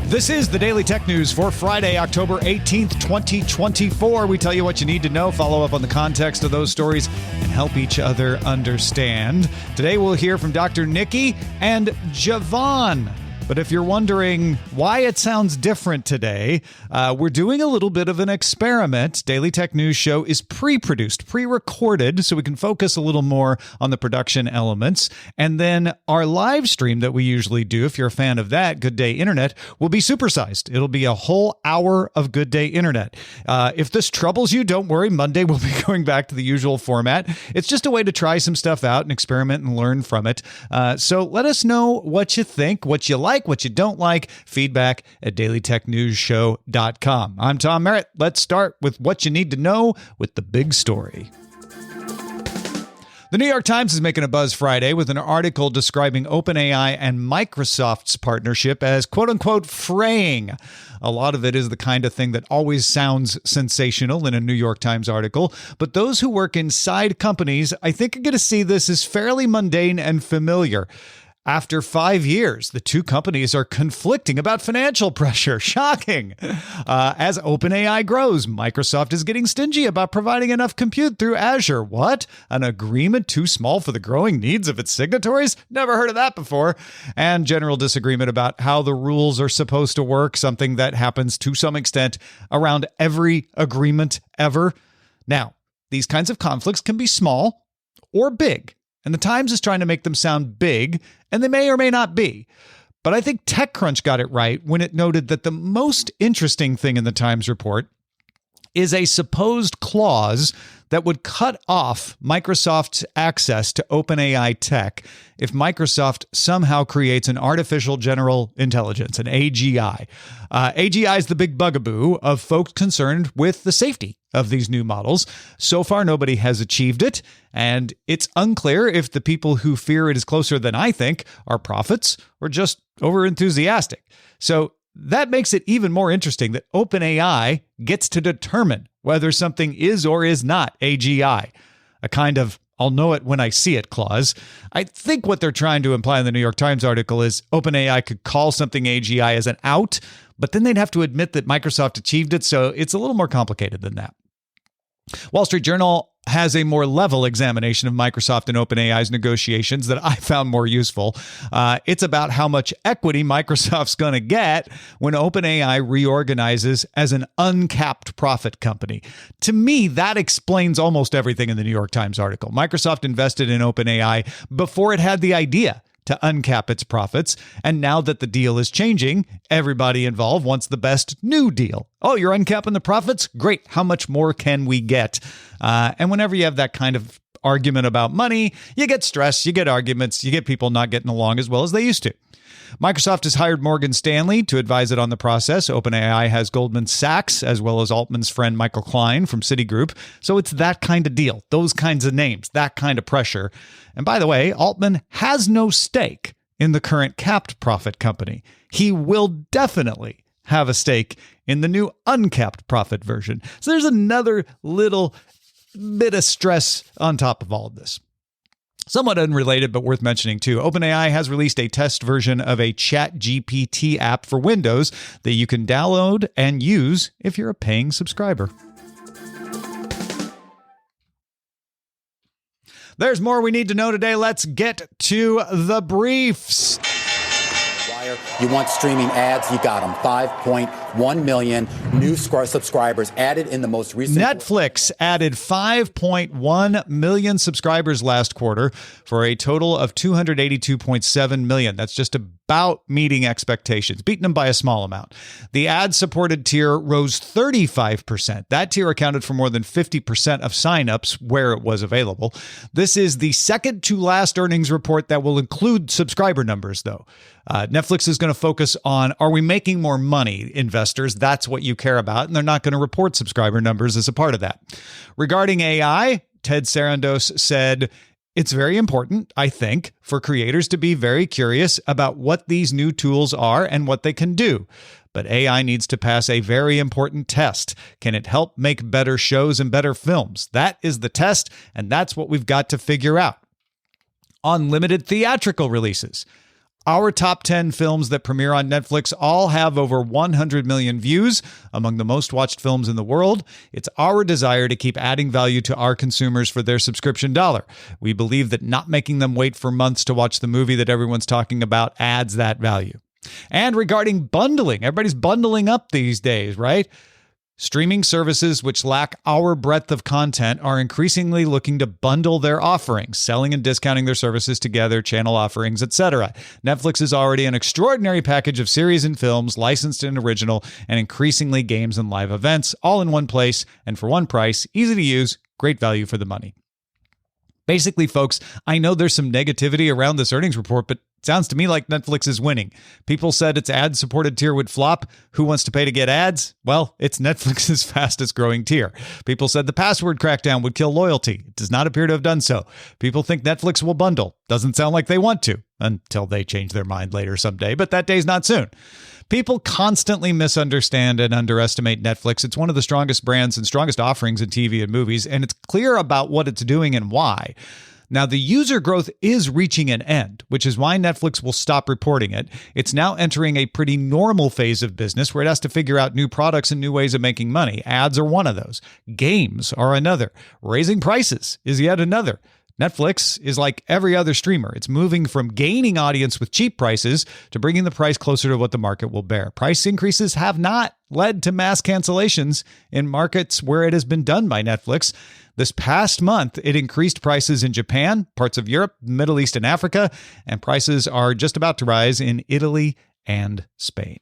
This is the Daily Tech News for Friday, October 18th, 2024. We tell you what you need to know, follow up on the context of those stories, and help each other understand. Today we'll hear from Dr. Niki and Javon. But if you're wondering why it sounds different today, we're doing a little bit of an experiment. Daily Tech News Show is pre-produced, pre-recorded, so we can focus a little more on the production elements. And then our live stream that we usually do, if you're a fan of that, Good Day Internet, will be supersized. It'll be a whole hour of Good Day Internet. If this troubles you, don't worry. Monday we'll be going back to the usual format. It's just a way to try some stuff out and experiment and learn from it. So let us know what you think, what you like, what you don't like. Feedback at dailytechnewsshow.com. I'm Tom Merritt. Let's start with what you need to know with the big story. The New York Times is making a buzz Friday with an article describing OpenAI and Microsoft's partnership as quote-unquote fraying. A lot of it is the kind of thing that always sounds sensational in a New York Times article, but those who work inside companies, I think, are going to see this as fairly mundane and familiar. After 5 years, the two companies are conflicting about financial pressure. Shocking. As OpenAI grows, Microsoft is getting stingy about providing enough compute through Azure. What? An agreement too small for the growing needs of its signatories? Never heard of that before. And general disagreement about how the rules are supposed to work, something that happens to some extent around every agreement ever. Now, these kinds of conflicts can be small or big. And the Times is trying to make them sound big, and they may or may not be. But I think TechCrunch got it right when it noted that the most interesting thing in the Times report is a supposed clause that would cut off Microsoft's access to OpenAI tech if Microsoft somehow creates an artificial general intelligence, an AGI. AGI is the big bugaboo of folks concerned with the safety of these new models. So far, nobody has achieved it, and it's unclear if the people who fear it is closer than I think are prophets or just overenthusiastic. So that makes it even more interesting that OpenAI gets to determine whether something is or is not AGI, a kind of I'll know it when I see it clause. I think what they're trying to imply in the New York Times article is OpenAI could call something AGI as an out, but then they'd have to admit that Microsoft achieved it, so it's a little more complicated than that. Wall Street Journal has a more level examination of Microsoft and OpenAI's negotiations that I found more useful. It's about how much equity Microsoft's going to get when OpenAI reorganizes as an uncapped profit company. To me, that explains almost everything in the New York Times article. Microsoft invested in OpenAI before it had the idea to uncap its profits. And now that the deal is changing, everybody involved wants the best new deal. Oh, you're uncapping the profits? Great. How much more can we get? And whenever you have that kind of argument about money, you get stress, you get arguments, you get people not getting along as well as they used to. Microsoft has hired Morgan Stanley to advise it on the process. OpenAI has Goldman Sachs, as well as Altman's friend Michael Klein from Citigroup. So it's that kind of deal, those kinds of names, that kind of pressure. And by the way, Altman has no stake in the current capped profit company. He will definitely have a stake in the new uncapped profit version. So there's another little bit of stress on top of all of this. Somewhat unrelated, but worth mentioning too, OpenAI has released a test version of a ChatGPT app for Windows that you can download and use if you're a paying subscriber. There's more we need to know today. Let's get to the briefs. You want streaming ads? You got them. 5.1 million new subscribers added in the most recent. Netflix added 5.1 million subscribers last quarter for a total of 282.7 million. That's just about meeting expectations, beating them by a small amount. The ad-supported tier rose 35%. That tier accounted for more than 50% of signups where it was available. This is the second to last earnings report that will include subscriber numbers, though. Netflix is going to focus on, are we making more money, investors? That's what you care about, and they're not going to report subscriber numbers as a part of that. Regarding AI, Ted Sarandos said, it's very important, I think, for creators to be very curious about what these new tools are and what they can do. But AI needs to pass a very important test. Can it help make better shows and better films? That is the test, and that's what we've got to figure out. On limited theatrical releases, Our top 10 films that premiere on Netflix all have over 100 million views, among the most watched films in the world. It's our desire to keep adding value to our consumers for their subscription dollar. We believe that not making them wait for months to watch the movie that everyone's talking about adds that value. And regarding bundling, everybody's bundling up these days, right? Streaming services which lack our breadth of content are increasingly looking to bundle their offerings, selling and discounting their services together, channel offerings, etc. Netflix is already an extraordinary package of series and films, licensed and original, and increasingly games and live events, all in one place and for one price, easy to use, great value for the money. Basically, folks, I know there's some negativity around this earnings report, but it sounds to me like Netflix is winning. People said its ad-supported tier would flop. Who wants to pay to get ads? Well, it's Netflix's fastest-growing tier. People said the password crackdown would kill loyalty. It does not appear to have done so. People think Netflix will bundle. Doesn't sound like they want to, until they change their mind later someday, but that day's not soon. People constantly misunderstand and underestimate Netflix. It's one of the strongest brands and strongest offerings in TV and movies, and it's clear about what it's doing and why. Now, the user growth is reaching an end, which is why Netflix will stop reporting it. It's now entering a pretty normal phase of business where it has to figure out new products and new ways of making money. Ads are one of those. Games are another. Raising prices is yet another. Netflix is like every other streamer. It's moving from gaining audience with cheap prices to bringing the price closer to what the market will bear. Price increases have not led to mass cancellations in markets where it has been done by Netflix. This past month, it increased prices in Japan, parts of Europe, Middle East, and Africa, and prices are just about to rise in Italy and Spain.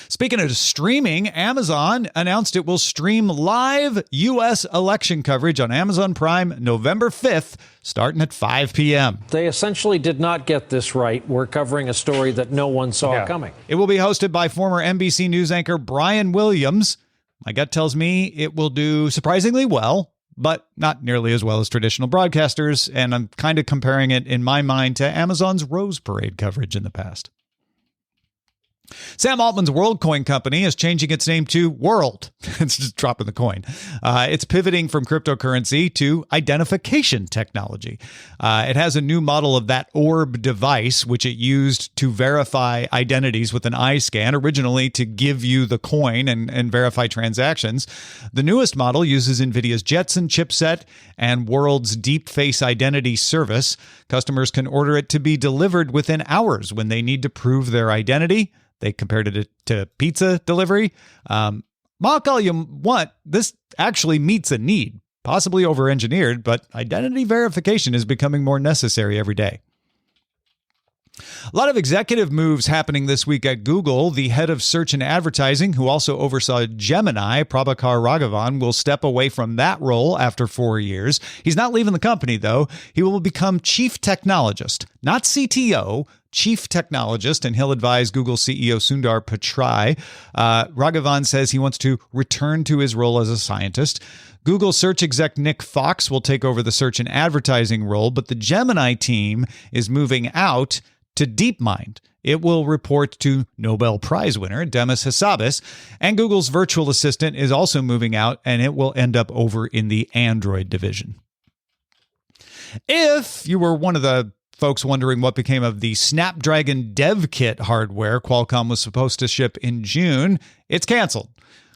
Speaking of streaming, Amazon announced it will stream live U.S. election coverage on Amazon Prime November 5th, starting at 5 p.m. They essentially did not get this right. We're covering a story that no one saw coming. It will be hosted by former NBC News anchor Brian Williams. My gut tells me it will do surprisingly well, but not nearly as well as traditional broadcasters, and I'm kind of comparing it in my mind to Amazon's Rose Parade coverage in the past. Sam Altman's WorldCoin company is changing its name to World. It's just dropping the coin. It's pivoting from cryptocurrency to identification technology. It has a new model of that orb device, which it used to verify identities with an eye scan, originally to give you the coin and verify transactions. The newest model uses NVIDIA's Jetson chipset and World's Deep Face Identity service. Customers can order it to be delivered within hours when they need to prove their identity. They compared it to pizza delivery. Mock all you want, this actually meets a need, possibly over-engineered, but identity verification is becoming more necessary every day. A lot of executive moves happening this week at Google. The head of search and advertising, who also oversaw Gemini, Prabhakar Raghavan, will step away from that role after 4 years. He's not leaving the company, though. He will become chief technologist, not CTO, chief technologist, and he'll advise Google CEO Sundar Pichai. Raghavan says he wants to return to his role as a scientist. Google search exec Nick Fox will take over the search and advertising role, but the Gemini team is moving out to DeepMind. It will report to Nobel Prize winner Demis Hassabis, and Google's virtual assistant is also moving out, and it will end up over in the Android division. If you were one of the folks wondering what became of the Snapdragon Dev Kit hardware Qualcomm was supposed to ship in June, it's canceled.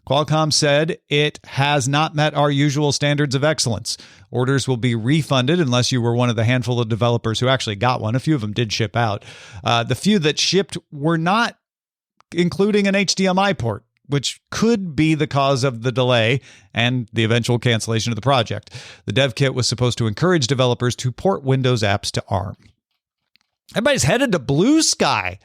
Qualcomm said it has not met our usual standards of excellence. Orders will be refunded unless you were one of the handful of developers who actually got one. A few of them did ship out. The few that shipped were not including an HDMI port, which could be the cause of the delay and the eventual cancellation of the project. The dev kit was supposed to encourage developers to port Windows apps to ARM. Everybody's headed to Blue Sky.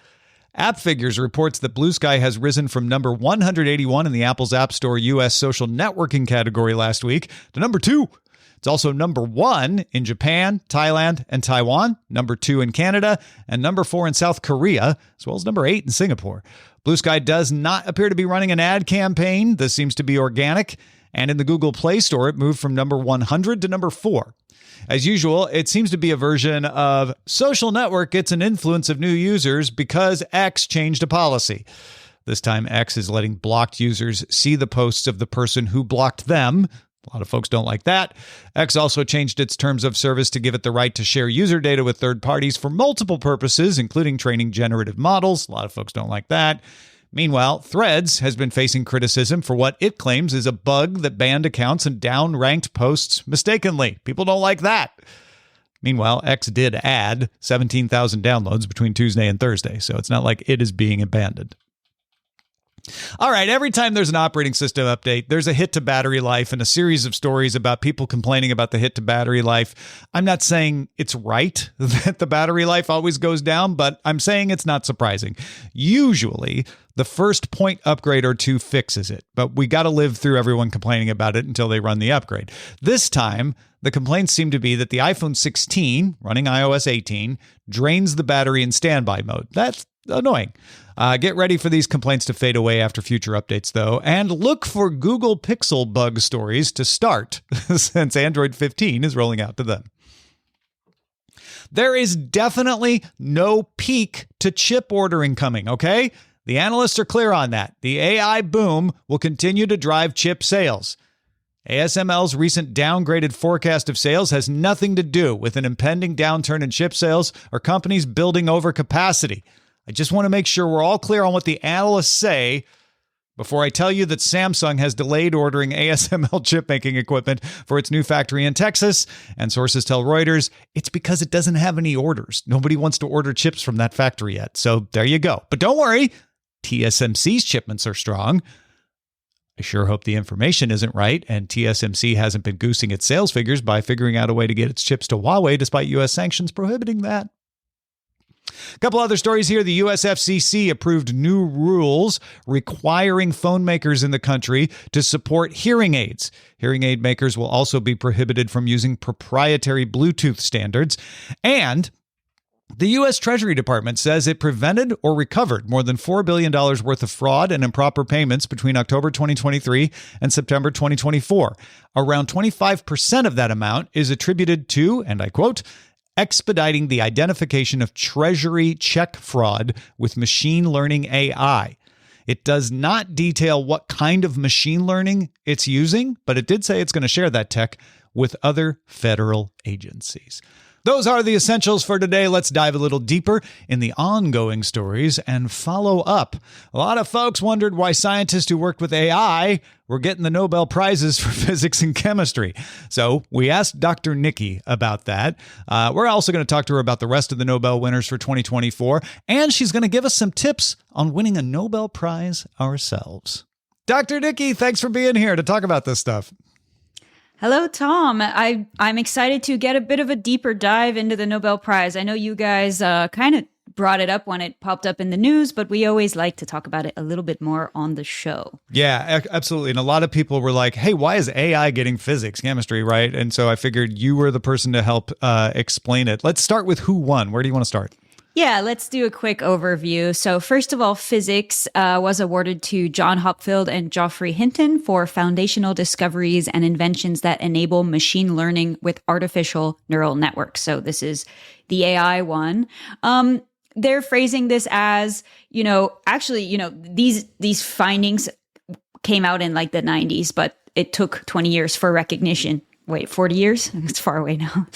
AppFigures reports that Blue Sky has risen from number 181 in the Apple's App Store U.S. social networking category last week to number 2. It's also number 1 in Japan, Thailand, and Taiwan, number 2 in Canada, and number 4 in South Korea, as well as number 8 in Singapore. Blue Sky does not appear to be running an ad campaign. This seems to be organic. And in the Google Play Store, it moved from number 100 to number 4. As usual, it seems to be a version of social network gets an influx of new users because X changed a policy. This time, X is letting blocked users see the posts of the person who blocked them, A lot of folks don't like that. X also changed its terms of service to give it the right to share user data with third parties for multiple purposes, including training generative models. A lot of folks don't like that. Meanwhile, Threads has been facing criticism for what it claims is a bug that banned accounts and downranked posts mistakenly. People don't like that. Meanwhile, X did add 17,000 downloads between Tuesday and Thursday, so it's not like it is being abandoned. All right, every time there's an operating system update, there's a hit to battery life and a series of stories about people complaining about the hit to battery life. I'm not saying it's right that the battery life always goes down, but I'm saying it's not surprising. Usually, the first point upgrade or two fixes it, but we got to live through everyone complaining about it until they run the upgrade. This time, the complaints seem to be that the iPhone 16, running iOS 18, drains the battery in standby mode. That's annoying. Get ready for these complaints to fade away after future updates, though, and look for Google Pixel bug stories to start, since Android 15 is rolling out to them. There is definitely no peak to chip ordering coming, okay? The analysts are clear on that. The AI boom will continue to drive chip sales. ASML's recent downgraded forecast of sales has nothing to do with an impending downturn in chip sales or companies building over capacity. I just want to make sure we're all clear on what the analysts say before I tell you that Samsung has delayed ordering ASML chip-making equipment for its new factory in Texas, and sources tell Reuters it's because it doesn't have any orders. Nobody wants to order chips from that factory yet, so there you go. But don't worry, TSMC's shipments are strong. I sure hope the information isn't right, and TSMC hasn't been goosing its sales figures by figuring out a way to get its chips to Huawei despite U.S. sanctions prohibiting that. A couple other stories here. The US FCC approved new rules requiring phone makers in the country to support hearing aids. Hearing aid makers will also be prohibited from using proprietary Bluetooth standards. And the U.S. Treasury Department says it prevented or recovered more than $4 billion worth of fraud and improper payments between October 2023 and September 2024. Around 25% of that amount is attributed to, and I quote, expediting the identification of Treasury check fraud with machine learning AI. It does not detail what kind of machine learning it's using, but it did say it's going to share that tech with other federal agencies. Those are the essentials for today. Let's dive a little deeper in the ongoing stories and follow up. A lot of folks wondered why scientists who worked with AI were getting the Nobel Prizes for physics and chemistry. So we asked Dr. Niki about that. We're also going to talk to her about the rest of the Nobel winners for 2024, and she's going to give us some tips on winning a Nobel Prize ourselves. Dr. Niki, thanks for being here to talk about this stuff. Hello, Tom. I'm excited to get a bit of a deeper dive into the Nobel Prize. I know you guys kind of brought it up when it popped up in the news, but we always like to talk about it a little bit more on the show. Yeah, absolutely. And a lot of people were like, hey, why is AI getting physics, chemistry, right? And so I figured you were the person to help explain it. Let's start with who won. Where do you want to start? Yeah, let's do a quick overview. So first of all, physics was awarded to John Hopfield and Geoffrey Hinton for foundational discoveries and inventions that enable machine learning with artificial neural networks. So this is the AI one. They're phrasing this as, these findings came out in like the 90s, but it took 20 years for recognition. Wait, 40 years? It's far away now.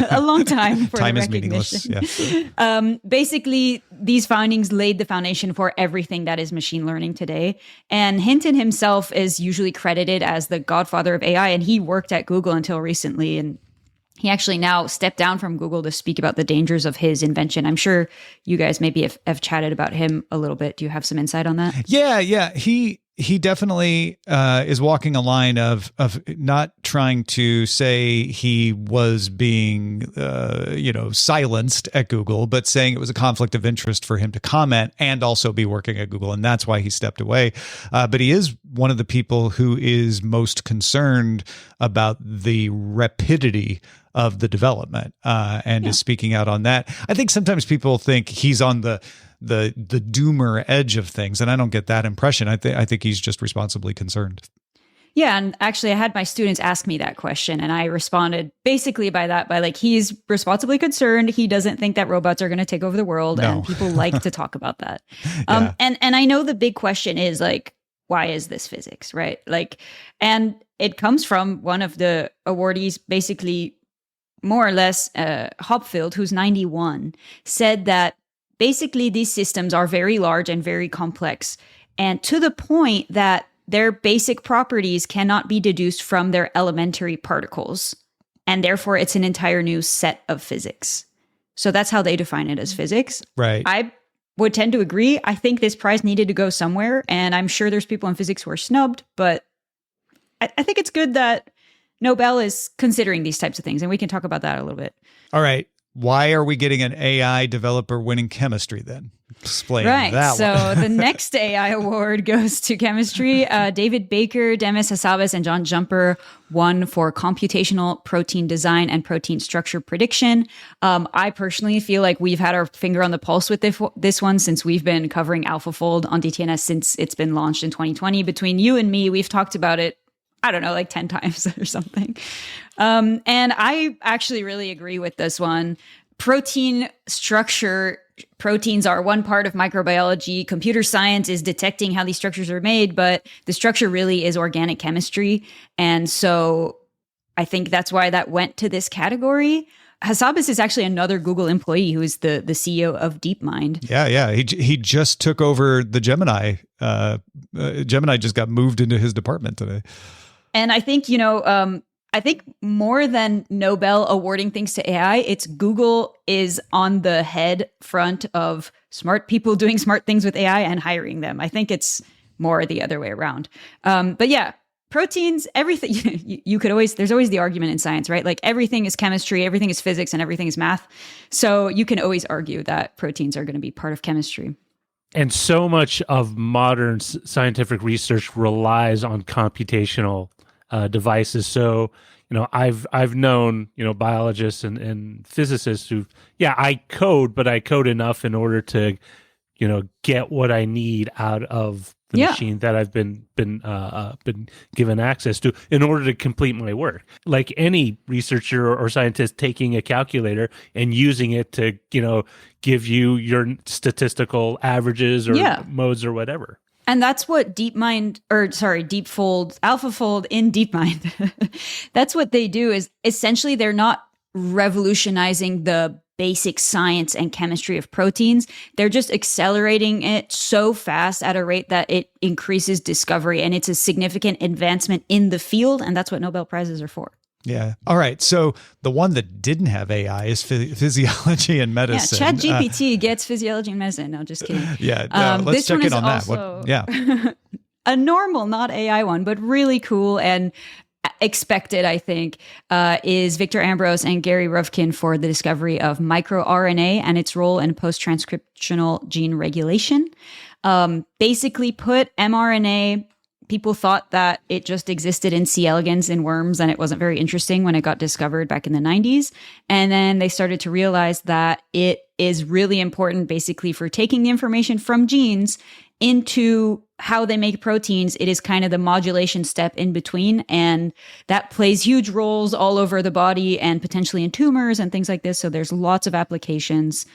A long time for time the is meaningless. Yeah. Basically, these findings laid the foundation for everything that is machine learning today. And Hinton himself is usually credited as the godfather of AI, and he worked at Google until recently. And he actually now stepped down from Google to speak about the dangers of his invention. I'm sure you guys maybe have chatted about him a little bit. Do you have some insight on that? Yeah. He definitely is walking a line of not trying to say he was being silenced at Google, but saying it was a conflict of interest for him to comment and also be working at Google, and that's why he stepped away. But he is one of the people who is most concerned about the rapidity of the development and is speaking out on that. I think sometimes people think he's on the doomer edge of things, and I don't get that impression. I think he's just responsibly concerned. Yeah, and actually I had my students ask me that question, and I responded basically by he's responsibly concerned. He doesn't think that robots are going to take over the world, and people like to talk about that. And I know the big question is like, why is this physics, right? And it comes from one of the awardees, basically more or less Hopfield, who's 91, said that basically these systems are very large and very complex, and to the point that their basic properties cannot be deduced from their elementary particles. And therefore, it's an entire new set of physics. So that's how they define it as physics. Right. I would tend to agree. I think this prize needed to go somewhere. And I'm sure there's people in physics who are snubbed. But I think it's good that Nobel is considering these types of things. And we can talk about that a little bit. All right. Why are we getting an AI developer winning chemistry then? Explain that one. So the next AI award goes to chemistry. David Baker, Demis Hassabis, and John Jumper won for computational protein design and protein structure prediction. I personally feel like we've had our finger on the pulse with this one since we've been covering AlphaFold on DTNS since it's been launched in 2020. Between you and me, we've talked about it, I don't know, like 10 times or something. And I actually really agree with this one. Protein structure, proteins are one part of microbiology. Computer science is detecting how these structures are made, but the structure really is organic chemistry. And so I think that's why that went to this category. Hassabis is actually another Google employee who is the CEO of DeepMind. Yeah. He just took over the Gemini. Gemini just got moved into his department today. And I think, I think more than Nobel awarding things to AI, it's Google is on the head front of smart people doing smart things with AI and hiring them. I think it's more the other way around. But yeah, proteins, everything, you could always, there's always the argument in science, right? Like everything is chemistry, everything is physics, and everything is math. So you can always argue that proteins are going to be part of chemistry. And so much of modern scientific research relies on computational devices. So, I've known, biologists and physicists who, I code, but I code enough in order to, get what I need out of the machine that I've been given access to in order to complete my work. Like any researcher or scientist taking a calculator and using it to, give you your statistical averages or modes or whatever. And that's what AlphaFold in DeepMind, that's what they do is essentially they're not revolutionizing the basic science and chemistry of proteins. They're just accelerating it so fast at a rate that it increases discovery. And it's a significant advancement in the field. And that's what Nobel Prizes are for. Yeah. All right. So the one that didn't have AI is physiology and medicine. Yeah, ChatGPT gets physiology and medicine. No, just kidding. Let's check in on that. A normal, not AI one, but really cool and expected, I think, is Victor Ambrose and Gary Ruvkin for the discovery of microRNA and its role in post-transcriptional gene regulation. Basically put, mRNA, people thought that it just existed in C. elegans in worms and it wasn't very interesting when it got discovered back in the 90s. And then they started to realize that it is really important basically for taking the information from genes into how they make proteins. It is kind of the modulation step in between. And that plays huge roles all over the body and potentially in tumors and things like this. So there's lots of applications.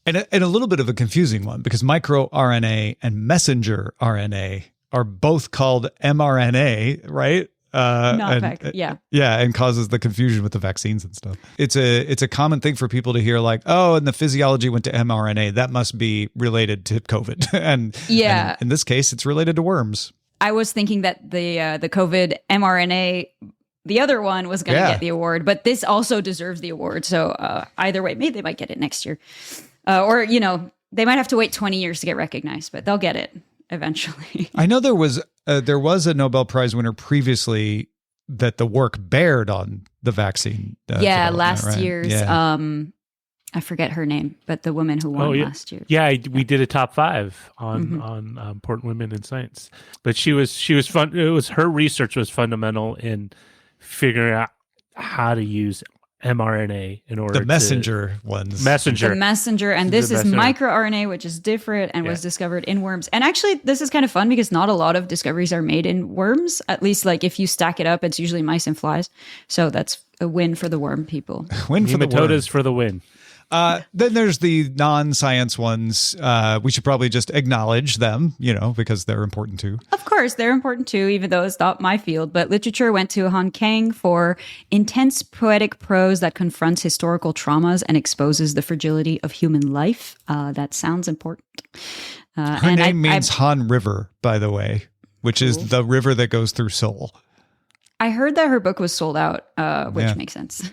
And a little bit of a confusing one because microRNA and messenger RNA are both called mRNA, right? And causes the confusion with the vaccines and stuff. It's a common thing for people to hear like, oh, and the physiology went to mRNA. That must be related to COVID. and in this case, it's related to worms. I was thinking that the COVID mRNA, the other one was going to get the award, but this also deserves the award. So either way, maybe they might get it next year. Or they might have to wait 20 years to get recognized, but they'll get it eventually. I know there was a Nobel Prize winner previously that the work bared on the vaccine. Last year's. Yeah. I forget her name, but the woman who won last year. Yeah, we did a top 5 on important women in science. But she was fun. It was her research was fundamental in figuring out how to use mRNA in order the messenger ones. The messenger, and this is microRNA, which is different and was discovered in worms. And actually, this is kind of fun because not a lot of discoveries are made in worms. At least, like if you stack it up, it's usually mice and flies. So that's a win for the worm people. Nematodes for the win. Then there's the non-science ones. We should probably just acknowledge them, because they're important too. Of course, they're important too, even though it's not my field. But literature went to Han Kang for intense poetic prose that confronts historical traumas and exposes the fragility of human life. That sounds important. Her name means Han River, by the way, which is the river that goes through Seoul. I heard that her book was sold out, which makes sense.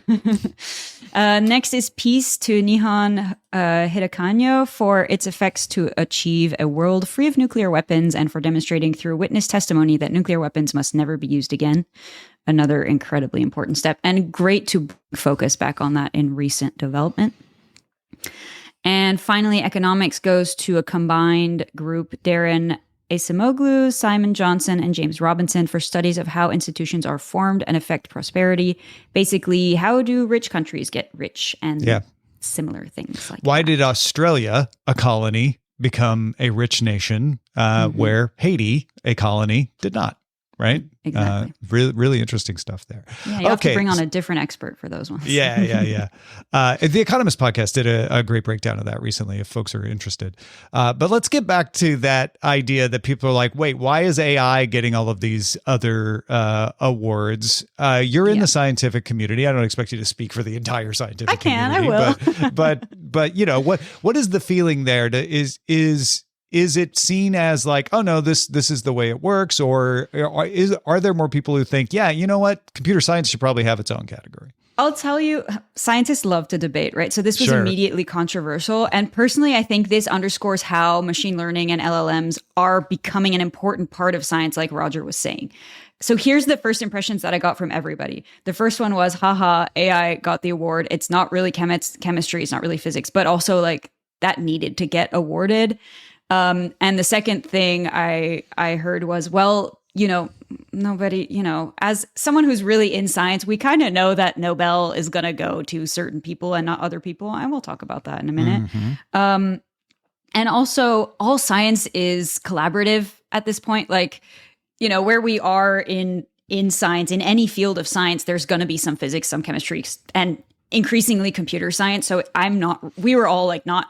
Next is Peace to Nihon Hirakanyo for its effects to achieve a world free of nuclear weapons and for demonstrating through witness testimony that nuclear weapons must never be used again. Another incredibly important step, and great to focus back on that in recent development. And finally, economics goes to a combined group, Darren Acemoglu, Simon Johnson, and James Robinson, for studies of how institutions are formed and affect prosperity. Basically, how do rich countries get rich and similar things like Why that. did Australia, a colony, become a rich nation where Haiti, a colony, did not? Right? Exactly. Really, really interesting stuff there. Yeah, you have to bring on a different expert for those ones. Yeah. The Economist podcast did a great breakdown of that recently, if folks are interested. But let's get back to that idea that people are like, wait, why is AI getting all of these other awards? You're in the scientific community. I don't expect you to speak for the entire scientific community. I will. But what is the feeling there? Is it seen as like, oh no, this is the way it works, or are there more people who think, yeah, you know what, computer science should probably have its own category? I'll tell you, scientists love to debate, right? So this was immediately controversial. And personally, I think this underscores how machine learning and LLMs are becoming an important part of science, like Roger was saying. So here's the first impressions that I got from everybody. The first one was, haha, AI got the award. It's not really chemistry, it's not really physics, but also like that needed to get awarded. And the second thing I heard was, well, nobody, as someone who's really in science, we kind of know that Nobel is going to go to certain people and not other people. And we'll talk about that in a minute. And also, all science is collaborative at this point. Like, where we are in science, in any field of science, there's going to be some physics, some chemistry, and increasingly computer science. So we were all like not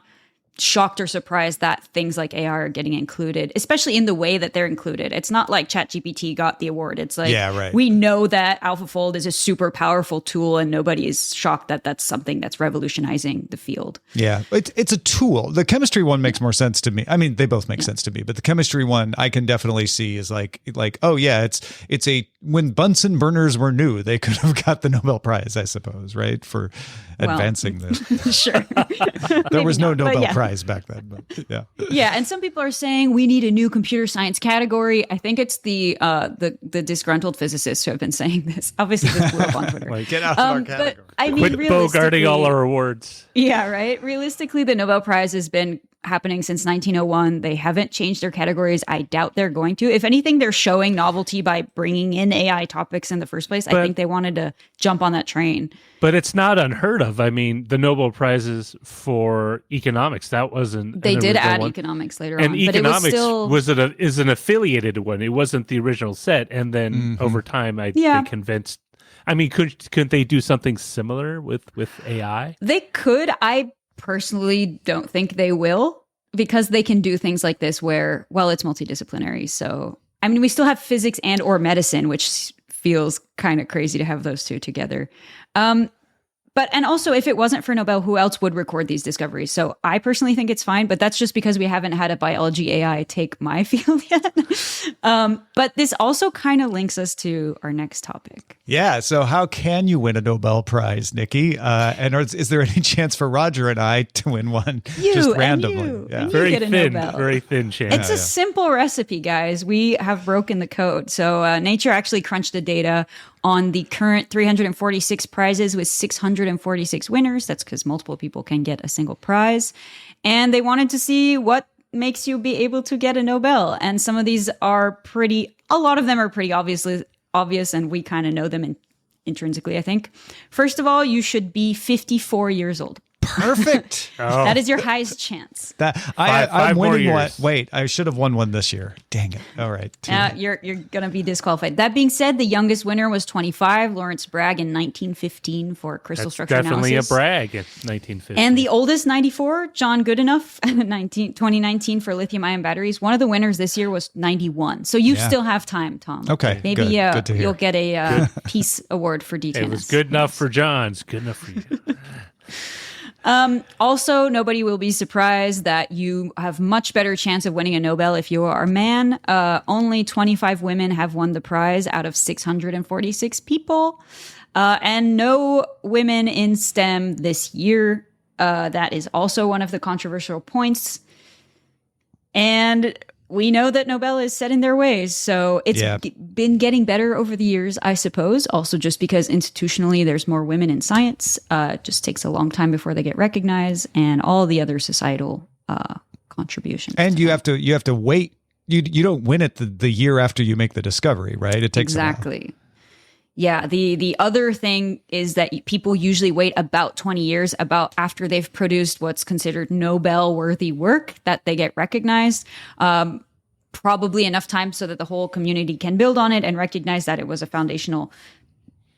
shocked or surprised that things like AI are getting included, especially in the way that they're included. It's not like ChatGPT got the award. It's like, we know that AlphaFold is a super powerful tool and nobody is shocked that that's something that's revolutionizing the field. Yeah, it's a tool. The chemistry one makes more sense to me. I mean, they both make sense to me, but the chemistry one I can definitely see is like, oh yeah, it's when Bunsen burners were new, they could have got the Nobel Prize, I suppose, right? For advancing this. Sure. There was no Nobel Prize back then, but yeah, and some people are saying we need a new computer science category. I think it's the disgruntled physicists who have been saying this. Obviously, this blew up on Twitter. Like, get out of our category. But I mean, quit bogarting all our awards. Yeah, right. Realistically, the Nobel Prize has been happening since 1901. They haven't changed their categories. I doubt they're going to. If anything, they're showing novelty by bringing in AI topics in the first place. I think they wanted to jump on that train. But it's not unheard of. I mean, the Nobel Prizes for economics, that wasn't. They did add economics later and on. Economics but it was still is an affiliated one. It wasn't the original set. And then over time, they convinced. I mean, couldn't they do something similar with AI? They could. I personally don't think they will, because they can do things like this where, well, it's multidisciplinary. So, I mean, we still have physics and or medicine, which feels kind of crazy to have those two together. And also, if it wasn't for Nobel, who else would record these discoveries? So I personally think it's fine, but that's just because we haven't had a biology AI take my field yet. But this also kind of links us to our next topic. Yeah. So how can you win a Nobel Prize, Nikki? And is there any chance for Roger and I to win one just randomly? And very thin chance. It's a simple recipe, guys. We have broken the code. So Nature actually crunched the data on the current 346 prizes with 646 winners. That's because multiple people can get a single prize. And they wanted to see what makes you be able to get a Nobel. And some of these are a lot of them are pretty obvious, and we kind of know them intrinsically, I think. First of all, you should be 54 years old. Perfect. That is your highest chance. I'm more winning one. years. Wait, I should have won one this year. Dang it. All right. You're going to be disqualified. That being said, the youngest winner was 25, Lawrence Bragg in 1915 for crystal structure Definitely Oh, analysis. a brag in 1950. And the oldest, 94, John Goodenough, 2019 for lithium-ion batteries. One of the winners this year was 91. So you still have time, Tom. Okay, Maybe good to hear. you'll get a Peace Award for DTNS. It was good enough for John. It's good enough for you. Also, nobody will be surprised that you have much better chance of winning a Nobel if you are a man. Only 25 women have won the prize out of 646 people. And no women in STEM this year. That is also one of the controversial points. And we know that Nobel is set in their ways. So it's been getting better over the years, I suppose. Also, just because institutionally there's more women in science. It just takes a long time before they get recognized, and all the other societal contributions. And you have to wait. You don't win it the year after you make the discovery, right? It takes exactly. Yeah. The other thing is that people usually wait about 20 years after they've produced what's considered Nobel-worthy work that they get recognized. Probably enough time so that the whole community can build on it and recognize that it was a foundational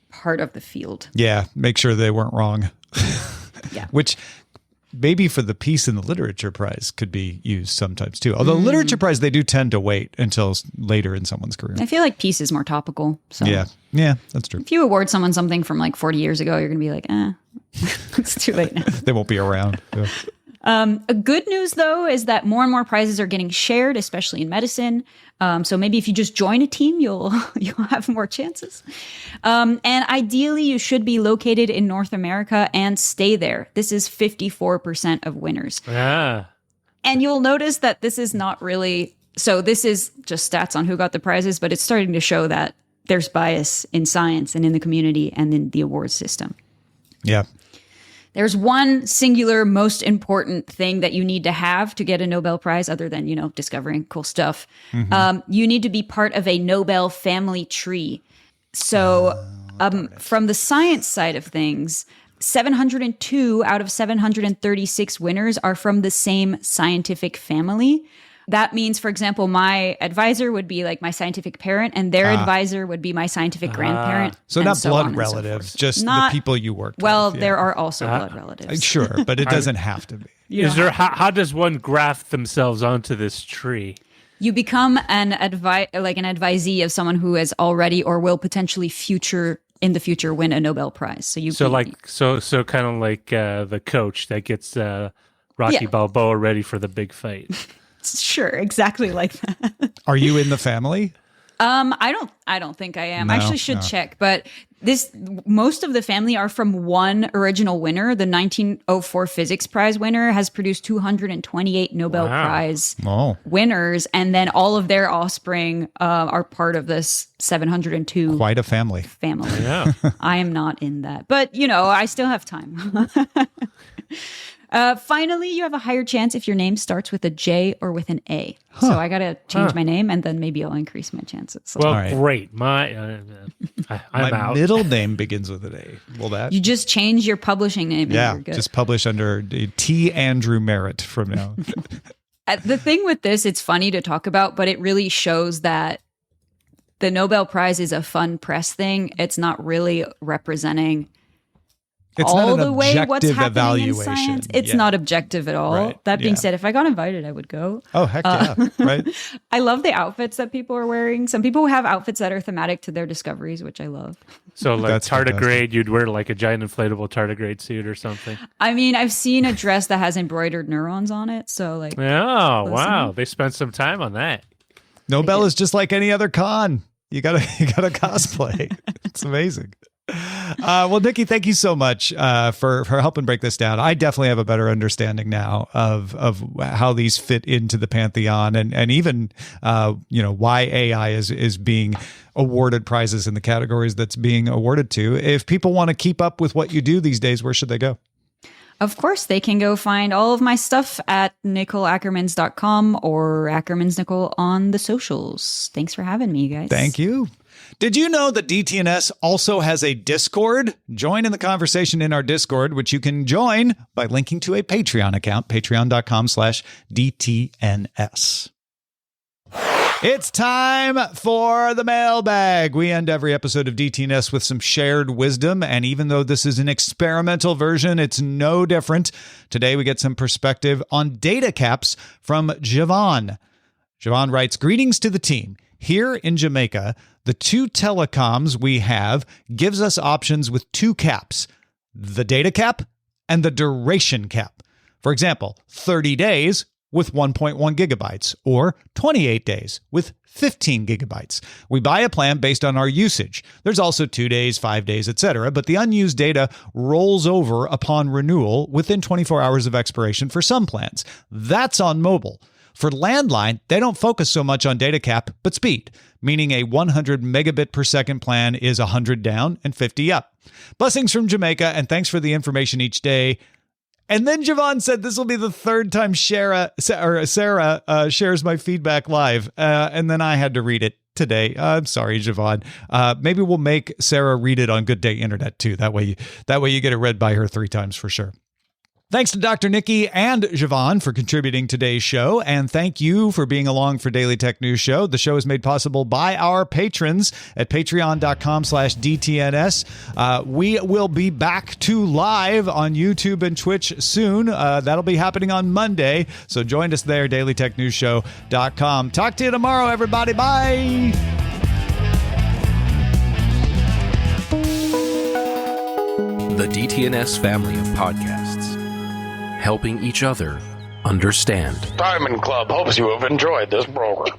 part of the field. Yeah. Make sure they weren't wrong. Yeah. Which maybe for the peace and the literature prize could be used sometimes too. Although literature prize, they do tend to wait until later in someone's career. I feel like peace is more topical. So Yeah, that's true. if you award someone something from like 40 years ago, you're going to be like, it's too late now. They won't be around. Yeah. A good news, though, is that more and more prizes are getting shared, especially in medicine. So maybe if you just join a team, you'll have more chances. And ideally, you should be located in North America and stay there. This is 54% of winners. Yeah. And you'll notice that this is not really... So this is just stats on who got the prizes, but it's starting to show that there's bias in science and in the community and in the awards system. Yeah. There's one singular most important thing that you need to have to get a Nobel Prize, other than, discovering cool stuff. You need to be part of a Nobel family tree. So from the science side of things, 702 out of 736 winners are from the same scientific family. That means, for example, my advisor would be like my scientific parent, and their advisor would be my scientific grandparent. So and not so blood on and so relatives, forth. just Not- the people you worked Well, with. there are also blood relatives. Sure, but it doesn't have to be. How does one graft themselves onto this tree? You become an advisee of someone who has already or will potentially in the future win a Nobel Prize. So kind of like the coach that gets Rocky Balboa ready for the big fight. Sure, exactly like that. Are you in the family? I don't think I am. No, I actually should check, but most of the family are from one original winner. The 1904 physics prize winner has produced 228 Nobel Prize winners, and then all of their offspring are part of this 702. Quite a family. Yeah. I am not in that, but I still have time. Finally, you have a higher chance if your name starts with a J or with an A. So I got to change my name, and then maybe I'll increase my chances. Well, right. great. I'm My out. middle name begins with an A. Will that? You just change your publishing name. Yeah, and you're good. just publish under T. Andrew Merritt from now. The thing with this, it's funny to talk about, but it really shows that the Nobel Prize is a fun press thing. It's not really representing It's all not an the way what's objective happening in evaluation. science. It's Yeah. not objective at all. Right, That being yeah. said, if I got invited, I would go. Oh, heck yeah. Right? I love the outfits that people are wearing. Some people have outfits that are thematic to their discoveries, which I love. So like That's fantastic. tardigrade, you'd wear like a giant inflatable tardigrade suit or something. I mean, I've seen a dress that has embroidered neurons on it. So like, Oh, Listen. wow. They spent some time on that. Nobel is just like any other con. You gotta cosplay. It's amazing. Well, Niki, thank you so much for helping break this down. I definitely have a better understanding now of how these fit into the pantheon, and even why AI is being awarded prizes in the categories that's being awarded to. If people want to keep up with what you do these days, where should they go? of course, they can go find all of my stuff at NicoleAckermans.com or Ackermans Nicole on the socials. Thanks for having me, you guys. Thank you. Did you know that DTNS also has a Discord? Join in the conversation in our Discord, which you can join by linking to a Patreon account, patreon.com/DTNS. It's time for the mailbag. We end every episode of DTNS with some shared wisdom, and even though this is an experimental version, it's no different. Today we get some perspective on data caps from Javon. Javon writes, "Greetings to the team. Here in Jamaica, the two telecoms we have gives us options with two caps, the data cap and the duration cap. For example, 30 days with 1.1 gigabytes or 28 days with 15 gigabytes. We buy a plan based on our usage. There's also 2 days, 5 days, etc., but the unused data rolls over upon renewal within 24 hours of expiration for some plans. That's on mobile. For landline, they don't focus so much on data cap, but speed, meaning a 100 megabit per second plan is 100 down and 50 up. Blessings from Jamaica, and thanks for the information each day." And then Javon said this will be the third time Sarah shares my feedback live, and then I had to read it today. I'm sorry, Javon. Maybe we'll make Sarah read it on Good Day Internet too. That way you get it read by her 3 times for sure. Thanks to Dr. Niki and Javon for contributing today's show, and thank you for being along for Daily Tech News Show. The show is made possible by our patrons at patreon.com/DTNS. We will be back to live on YouTube and Twitch soon. That'll be happening on Monday, so join us there, dailytechnewsshow.com. Talk to you tomorrow, everybody. Bye! The DTNS family of podcasts, helping each other understand. Diamond Club hopes you have enjoyed this program.